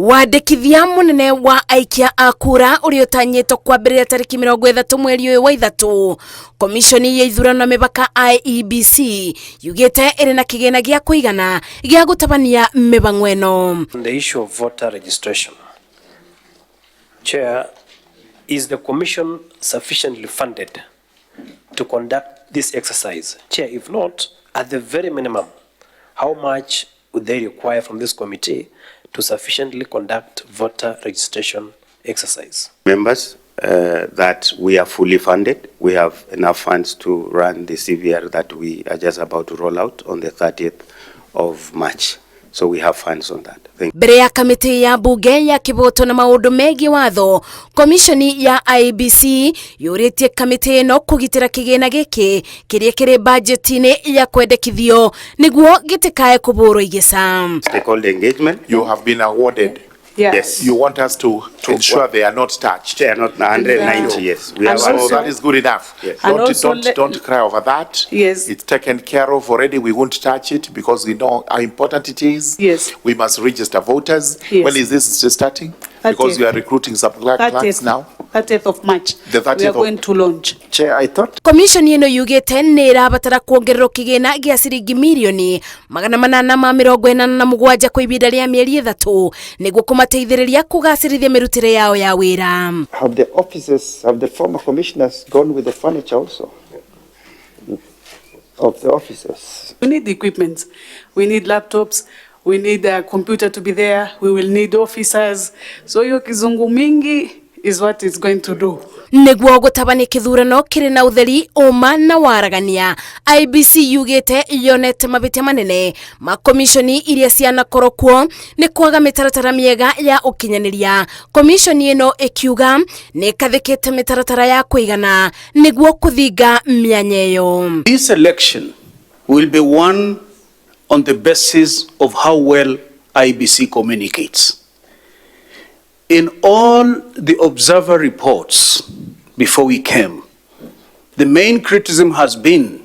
Wandĩkithia munene wa aikia a kura ũrĩa ũtanyĩtwo kwambĩrĩria tarĩki 30 mweri ũyũ wa Ithatu. Komishoni ya ithurano mĩbaka IEBC yugĩte ĩrĩ na kĩgĩna gĩa kũigana gĩa gũtabania mĩbang'o ĩno. The issue of voter registration. Chair, is the commission sufficiently funded to conduct this exercise? Chair, if not, at the very minimum, how much would they require from this committee to sufficiently conduct voter registration exercise? Members, that we are fully funded. We have enough funds to run the CVR that we are just about to roll out on the 30th of March. So we have funds on that. Mbere ya kamiti ya bunge ya kiboto na maundu megiĩ watho, komishoni ya IEBC yũrĩtie kamiti ĩno kũgitĩra kĩgĩna gĩkĩ kĩrĩa kĩrĩ budget-inĩ ya kwendekithio nĩguo gĩtikae kũbũrwo igĩca. Stakeholder engagement. You have been awarded. Yes. You want us to ensure they are not touched. They are not 190. Yes. We are so that is good enough. Yes. Don't cry over that. Yes. It's taken care of already. We won't touch it because we know how important it is. Yes. We must register voters. Yes. When is this just starting? Because we are recruiting some clerks now. 30th of March. The 30th we are going to launch. Chair, I thought. Commission ĩno yugĩte nĩ ĩrabatara kuongererwo kĩgĩna gĩa ciringi mirioni 847 kwa ihinda rĩa mĩeri 3 nĩguo kũmateithĩrĩria kũgacĩrithia mĩrutĩre yao ya wĩra. Have the officers, have the former commissioners gone with the furniture also of the officers? We need equipment. We need laptops. We need a computer to be there. We will need officers. So hiyo kizungu mingi is what it's going to do. Nĩguo gũtabania kĩthurano kĩrĩ na ũtheri ũma na waragania, IEBC yugĩte yonete mabĩtia manene ma komishoni iria cianakorwo kuo nĩ kwaga mĩtaratara mĩega ya ũkinyanĩria. Komishoni ĩno ĩkiuga nĩ ĩkathĩkĩte mĩtaratara ya kũigana nĩguo kũthinga mĩanya ĩyo. This election will be won on the basis of how well IEBC communicates. In all the observer reports before we came, the main criticism has been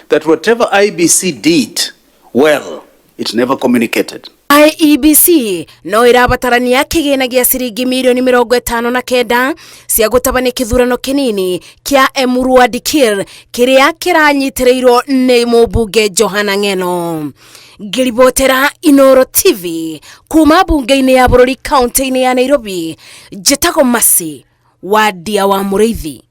that whatever IEBC did well, it never communicated. IEBC no ĩrabatarania kĩgĩna gĩa ciringi mirioni 59 cia gũtabania kĩthurano kĩnini kĩa wandĩkithia kĩrĩa kĩranyitĩrĩirwo nĩ mũmbunge Johana Ng'eno. Ngĩribotera Inooro TV kuma bunge-inĩ ya bũrũri kaunti-inĩ ya Nairobi, njĩtagwo Masi wa Ndia wa Mũrĩithi.